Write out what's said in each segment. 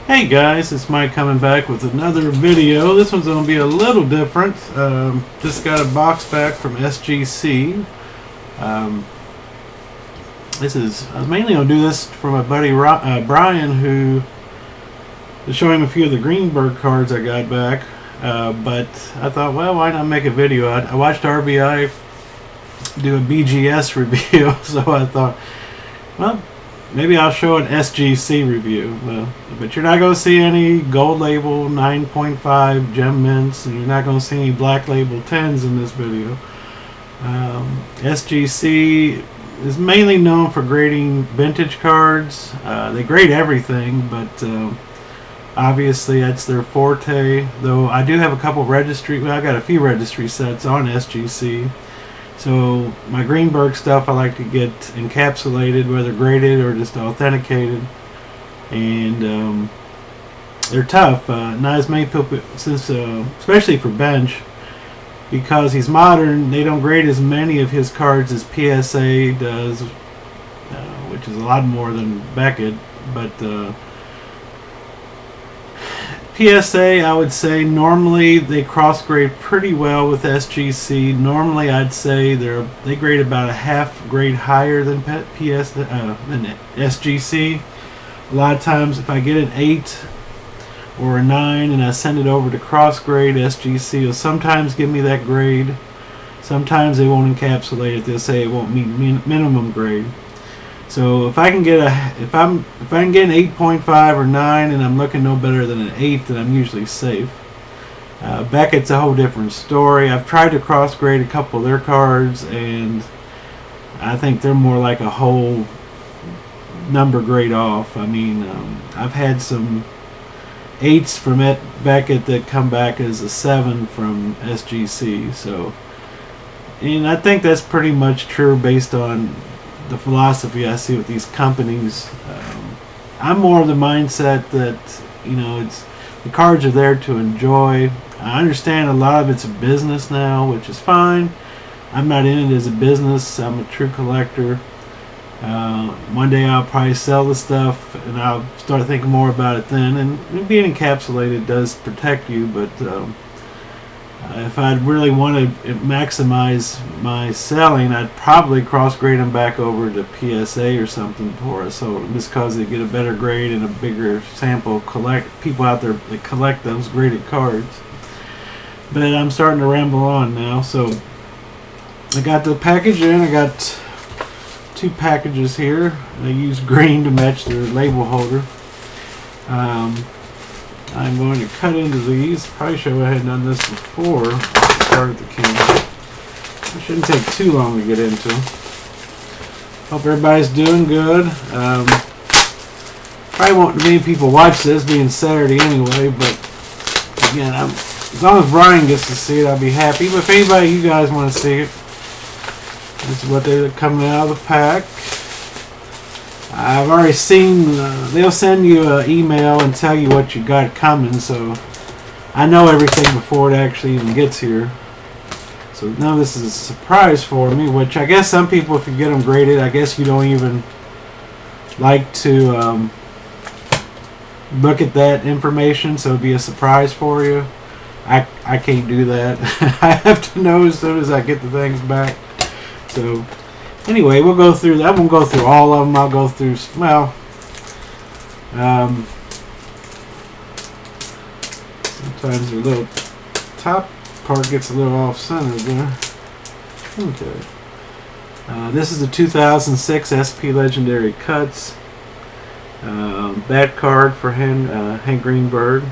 Hey guys, it's Mike coming back with another video. This one's going to be a little different. Just got a box back from SGC. I was mainly going to do this for my buddy Brian, who to show him a few of the Greenberg cards I got back. But I thought, well, why not make a video? I watched RBI do a BGS review, so I thought, well, maybe I'll show an SGC review. But you're not going to see any gold label 9.5 gem mints, and you're not going to see any black label 10s in this video. SGC is mainly known for grading vintage cards. They grade everything, but obviously that's their forte. Though I do have a couple registry, well, I got a few registry sets on SGC. So my Greenberg stuff I like to get encapsulated, whether graded or just authenticated, and they're tough. Not as many people, since especially for bench, because he's modern. They don't grade as many of his cards as PSA does, which is a lot more than Beckett. But PSA, I would say normally they cross grade pretty well with SGC. Normally I'd say they grade about a half grade higher than than SGC. A lot of times if I get an 8 or a 9 and I send it over to cross grade, SGC will sometimes give me that grade. Sometimes they won't encapsulate it. They'll say it won't meet minimum grade. So if I can get if I can get an 8.5 or 9 and I'm looking no better than an 8, then I'm usually safe. Beckett's a whole different story. I've tried to cross grade a couple of their cards, and I think they're more like a whole number grade off. I mean, I've had some 8s from Beckett that come back as a 7 from SGC. So, and I think that's pretty much true based on the philosophy I see with these companies. I'm more of the mindset that, you know, the cards are there to enjoy. I understand a lot of it's a business now, which is fine. I'm not in it as a business. I'm a true collector. One day I'll probably sell the stuff, and I'll start thinking more about it then. And being encapsulated does protect you, but if I'd really want to maximize my selling, I'd probably cross-grade them back over to PSA or something for us. So just because they get a better grade and a bigger sample, people out there that collect those graded cards. But I'm starting to ramble on now. So I got the package in. I got 2 packages here. I use green to match their label holder. I'm going to cut into these. Probably should have had done this before I started the camera. It shouldn't take too long to get into. Hope everybody's doing good. Probably won't many people watch this, being Saturday anyway, but again, as long as Brian gets to see it, I'll be happy. But if anybody, you guys want to see it, this is what they're coming out of the pack. I've already seen, they'll send you an email and tell you what you got coming, so I know everything before it actually even gets here. So now this is a surprise for me, which I guess some people, if you get them graded, I guess you don't even like to look at that information, so it'd be a surprise for you. I can't do that. I have to know as soon as I get the things back. So anyway, we'll go through that. I won't go through all of them. I'll go through, well, sometimes the little top part gets a little off-center there. Okay. This is the 2006 SP Legendary Cuts. That card for Hank Greenberg.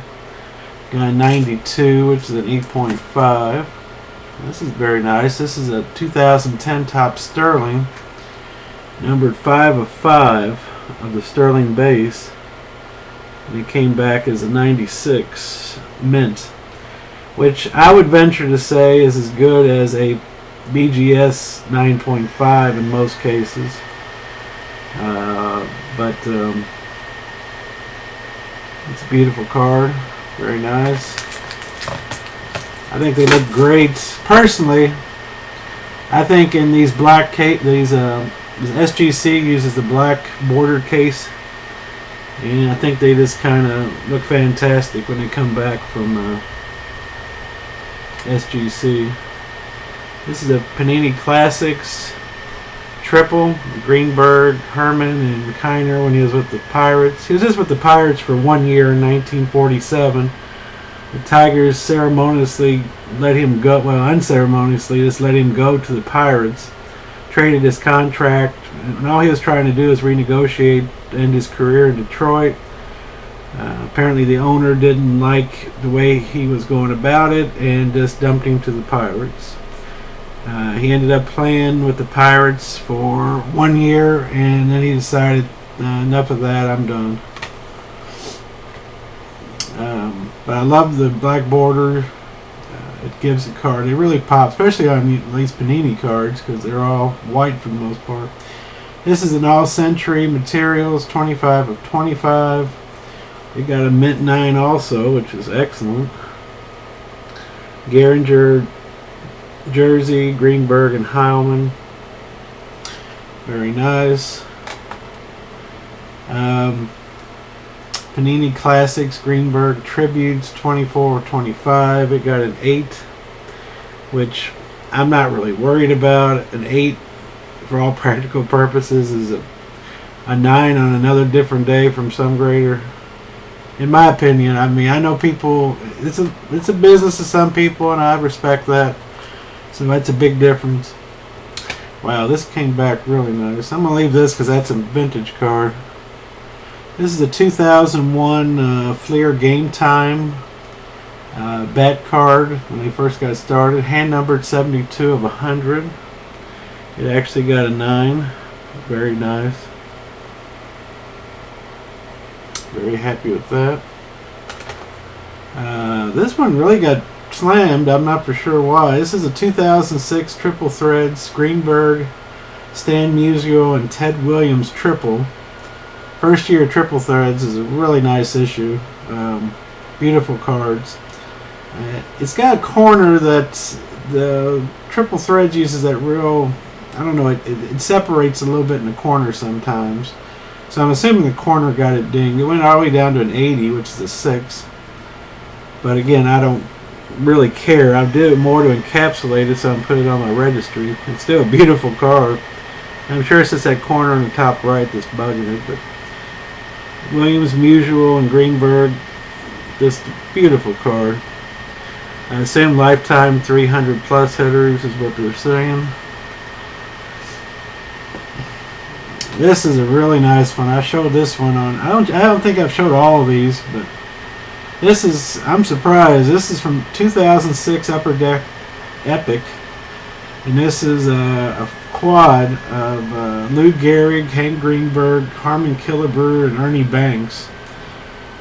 Got a 92, which is an 8.5. This is very nice. This is a 2010 Top Sterling, numbered 5 of 5 of the Sterling base. And it came back as a 96 mint, which I would venture to say is as good as a BGS 9.5 in most cases. But it's a beautiful card. Very nice. I think they look great. Personally, I think in these black SGC uses the black border case And I think they just kind of look fantastic when they come back from SGC. This is a Panini Classics triple. Greenberg, Herman, and Kiner when he was with the Pirates. He was just with the Pirates for 1 year in 1947. The Tigers ceremoniously let him go, well, unceremoniously just let him go to the Pirates. Traded his contract, and all he was trying to do is renegotiate to end his career in Detroit. Apparently the owner didn't like the way he was going about it and just dumped him to the Pirates. He ended up playing with the Pirates for 1 year, and then he decided, enough of that, I'm done. But I love the black border. It gives the card, it really pops, especially on these Panini cards, because they're all white for the most part. This is an all-century materials, 25 of 25. It got a mint 9 also, which is excellent. Gehringer jersey, Greenberg and Heilman. Very nice. Panini Classics, Greenberg Tributes, 24 of 25. It got an 8, which I'm not really worried about. An 8, for all practical purposes, is a 9 on another different day from some grader. In my opinion, I mean, I know people, it's a business to some people, and I respect that. So that's a big difference. Wow, this came back really nice. I'm going to leave this because that's a vintage card. This is a 2001 Fleer Game Time bat card when they first got started. Hand numbered 72 of 100. It actually got a 9. Very nice. Very happy with that. This one really got slammed. I'm not for sure why. This is a 2006 Triple Threads Greenberg, Stan Musial, and Ted Williams triple. First year Triple Threads is a really nice issue. Beautiful cards. It's got a corner that the Triple Threads uses that real, I don't know, it separates a little bit in the corner sometimes. So I'm assuming the corner got it dinged. It went all the way down to an 80, which is a 6. But again, I don't really care. I did it more to encapsulate it, so I put it on my registry. It's still a beautiful card. I'm sure it's just that corner on the top right that's bugging it. But Williams, Musial, and Greenberg, just a beautiful card. I assume lifetime 300 plus hitters is what they're saying. This is a really nice one. I showed this one on. I don't think I've showed all of these, but this is. I'm surprised. This is from 2006 Upper Deck Epic, and this is a quad of Lou Gehrig, Hank Greenberg, Harmon Killebrew, and Ernie Banks.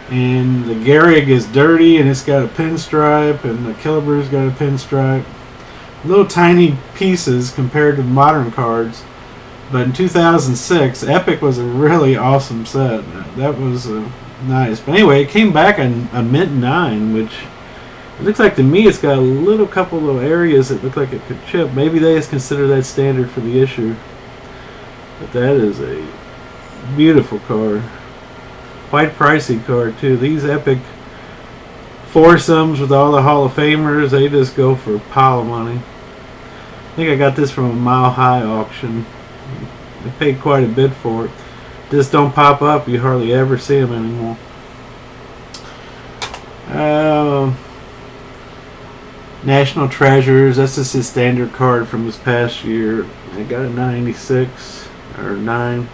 And the Gehrig is dirty, and it's got a pinstripe, and the Killebrew's got a pinstripe. Little tiny pieces compared to modern cards. But in 2006, Epic was a really awesome set. That was nice. But anyway, it came back on a mint 9, which it looks like to me it's got a little couple little areas that look like it could chip. Maybe they just consider that standard for the issue. But that is a beautiful card. Quite pricey card too. These Epic foursomes with all the Hall of Famers, they just go for a pile of money. I think I got this from a Mile High auction. I paid quite a bit for it. Just don't pop up. You hardly ever see them anymore. National Treasures. That's just his standard card from this past year. I got a 96 or 9.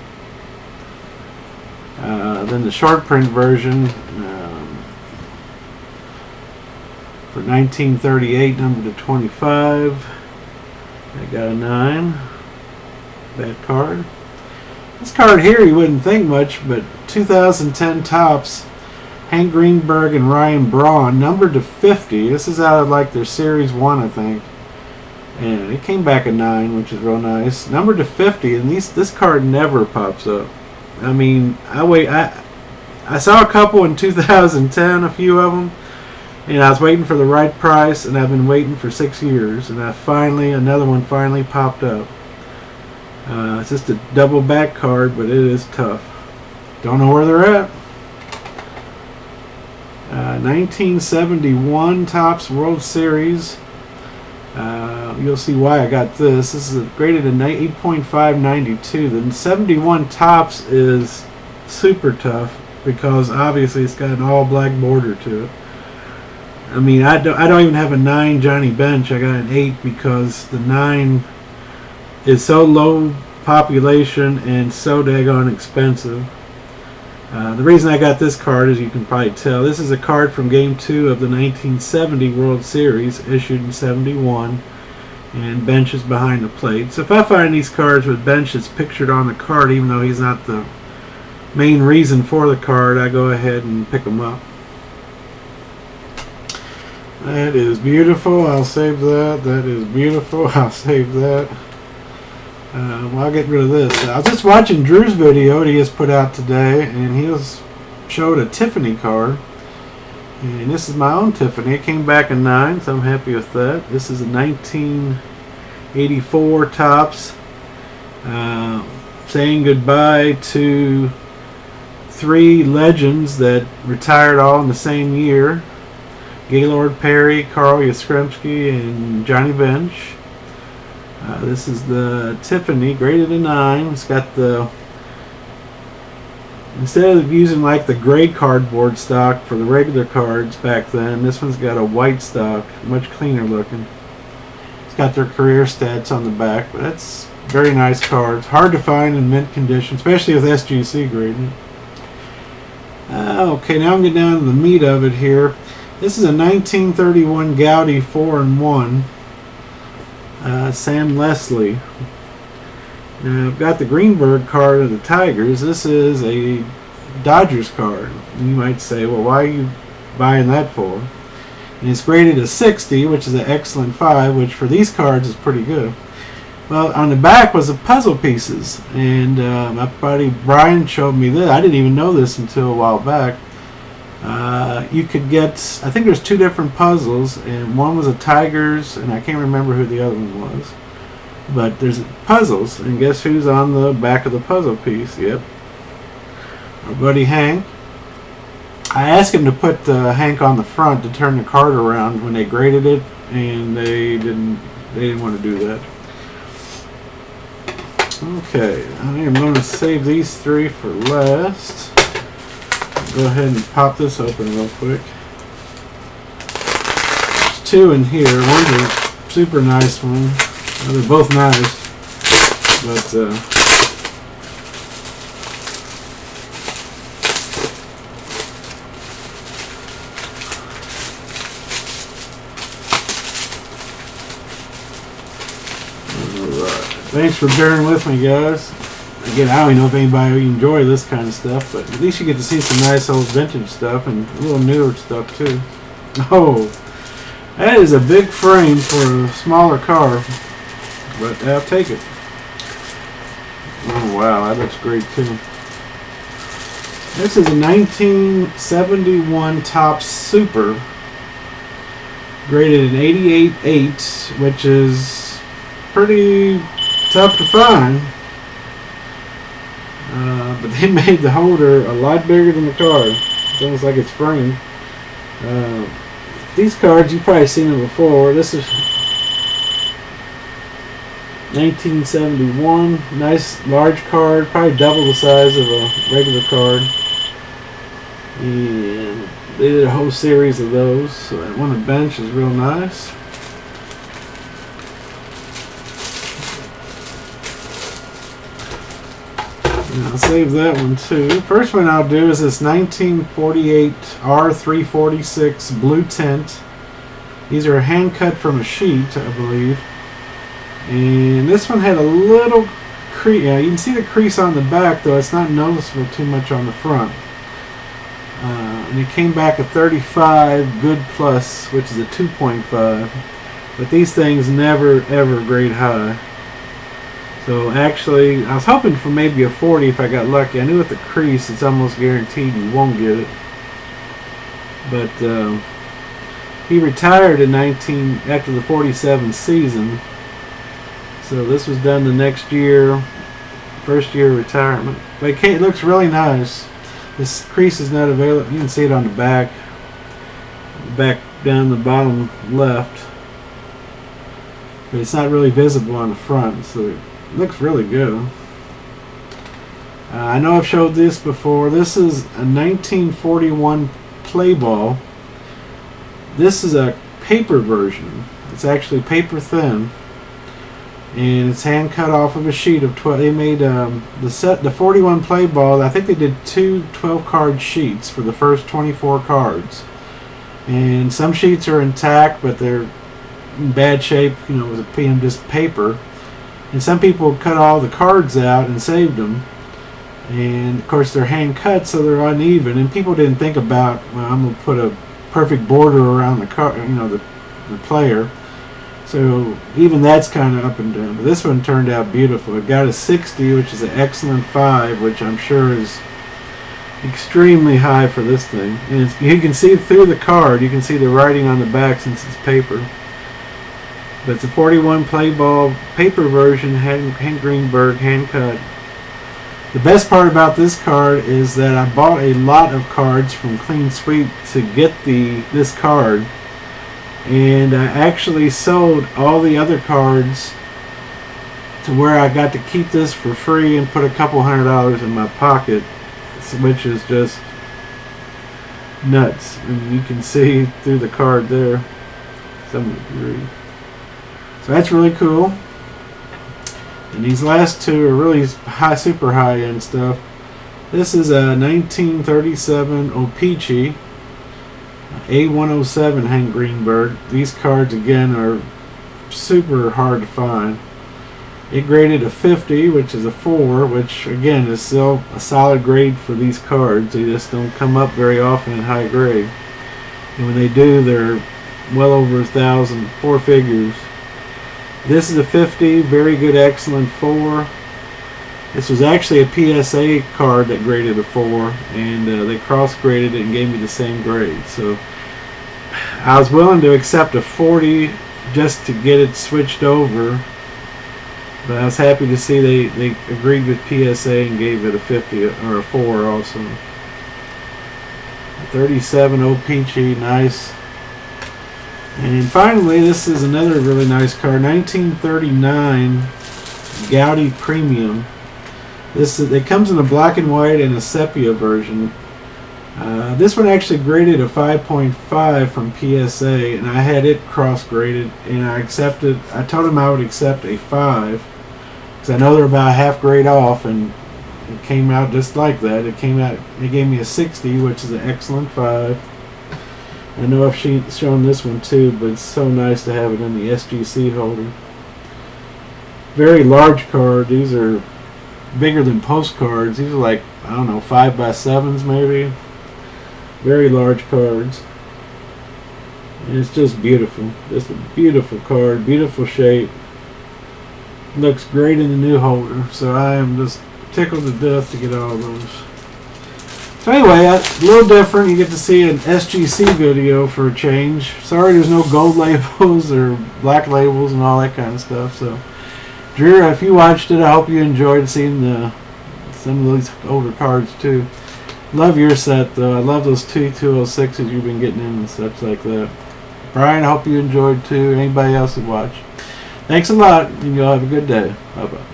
Then the short print version for 1938, number to 25. I got a 9. That card. This card here you wouldn't think much, but 2010 Topps, Hank Greenberg and Ryan Braun, numbered to 50. This is out of like their Series 1, I think. And it came back a 9, which is real nice. Numbered to 50, and this card never pops up. I mean, I saw a couple in 2010, a few of them, and I was waiting for the right price, and I've been waiting for 6 years, and another one finally popped up. It's just a double back card, but it is tough. Don't know where they're at. 1971 Topps World Series. You'll see why I got this. This is graded in 8.592. The 71 Topps is super tough because obviously it's got an all black border to it. I mean, I don't even have a 9 Johnny Bench. I got an 8 because the 9 is so low population and so daggone expensive. The reason I got this card, as you can probably tell, this is a card from Game 2 of the 1970 World Series, issued in 71, and Bench is behind the plate. So if I find these cards with Bench that's pictured on the card, even though he's not the main reason for the card, I go ahead and pick them up. That is beautiful. I'll save that. That is beautiful. I'll save that. Well, I'll get rid of this. I was just watching Drew's video that he has put out today, and he showed a Tiffany card. And this is my own Tiffany. It came back in 9, so I'm happy with that. This is a 1984 Topps. Saying goodbye to 3 legends that retired all in the same year. Gaylord Perry, Carl Yastrzemski, and Johnny Bench. This is the Tiffany, graded a 9. It's got the, instead of using like the gray cardboard stock for the regular cards back then, this one's got a white stock, much cleaner looking. It's got their career stats on the back, but that's very nice cards. Hard to find in mint condition, especially with SGC grading. Okay, now I'm getting down to the meat of it here. This is a 1931 Gaudy 4-in-1. Sam Leslie. Now I've got the Greenberg card of the Tigers. This is a Dodgers card. And you might say, well, why are you buying that for? And it's graded a 60, which is an excellent 5, which for these cards is pretty good. Well, on the back was the puzzle pieces, and my buddy Brian showed me this. I didn't even know this until a while back. You could get, I think there's 2 different puzzles, and one was a Tigers, and I can't remember who the other one was. But there's puzzles, and guess who's on the back of the puzzle piece? Yep, our buddy Hank. I asked him to put Hank on the front to turn the card around when they graded it, and they didn't want to do that. Okay, I am going to save these 3 for last. Go ahead and pop this open real quick. There's 2 in here. One's a super nice one. Well, they're both nice, but alright. Thanks for bearing with me, guys. Again, I don't even know if anybody would enjoy this kind of stuff, but at least you get to see some nice old vintage stuff and a little newer stuff too. Oh, that is a big frame for a smaller car, but I'll take it. Oh wow, that looks great too. This is a 1971 Topps Super, graded an 88.8, which is pretty tough to find. But they made the holder a lot bigger than the card. It's almost like it's framed. These cards, you've probably seen them before. This is 1971. Nice large card, probably double the size of a regular card. And they did a whole series of those. So that one on the bench is real nice. And I'll save that one too. First one I'll do is this 1948 R346 blue tint. These are hand cut from a sheet, I believe. And this one had a little crease. Yeah, you can see the crease on the back, though it's not noticeable too much on the front. And it came back a 35 good plus, which is a 2.5. But these things never ever grade high. So actually, I was hoping for maybe a 40 if I got lucky. I knew with the crease, it's almost guaranteed you won't get it. But he retired in after the 47 season. So this was done the next year, first year of retirement. But it looks really nice. This crease is not available. You can see it on the back. back down the bottom left, but it's not really visible on the front, so it looks really good. I know I've showed this before. This is a 1941 playball. This is a paper version. It's actually paper thin, and it's hand cut off of a sheet of 12. They made the 41 playball. I think they did two 12-card sheets for the first 24 cards, and some sheets are intact, but they're in bad shape, you know, with a PM just paper. And some people cut all the cards out and saved them. And of course they're hand cut, so they're uneven. And people didn't think about, well, I'm gonna put a perfect border around the card, you know, the player. So even that's kind of up and down. But this one turned out beautiful. It got a 60, which is an excellent 5, which I'm sure is extremely high for this thing. And you can see through the card. You can see the writing on the back since it's paper. But it's a 41 playball paper version, hand Greenberg, hand cut. The best part about this card is that I bought a lot of cards from Clean Sweep to get this card, and I actually sold all the other cards to where I got to keep this for free and put a couple $100 in my pocket, which is just nuts. And you can see through the card there. Somebody can read. So that's really cool. And these last two are really high, super high-end stuff. This is a 1937 Opeachy A107 hand Greenberg. These cards again are super hard to find. It graded a 50, which is a 4, which again is still a solid grade for these cards. They just don't come up very often in high grade. And when they do, they're well over 1,000, 4 figures. This is a 50, very good, excellent 4. This was actually a PSA card that graded a 4, and they cross-graded it and gave me the same grade. So I was willing to accept a 40 just to get it switched over, but I was happy to see they agreed with PSA and gave it a 50 or a 4 also. A 37 Opeachy, nice. And finally, this is another really nice card, 1939 Gaudy Premium. It comes in a black and white and a sepia version. This one actually graded a 5.5 from PSA, and I had it cross-graded, and I told them I would accept a 5, because I know they're about half grade off, and it came out just like that. It gave me a 60, which is an excellent 5. I know I've shown this one too, but it's so nice to have it in the SGC holder. Very large card. These are bigger than postcards. These are like, I don't know, 5x7s maybe. Very large cards. And it's just beautiful. Just a beautiful card, beautiful shape. Looks great in the new holder. So I am just tickled to death to get all those. So anyway, a little different. You get to see an SGC video for a change. Sorry there's no gold labels or black labels and all that kind of stuff. So, Drew, if you watched it, I hope you enjoyed seeing some of these older cards too. Love your set though. I love those 206s you've been getting in and stuff like that. Brian, I hope you enjoyed too. Anybody else that watched. Thanks a lot, and y'all have a good day. Bye-bye.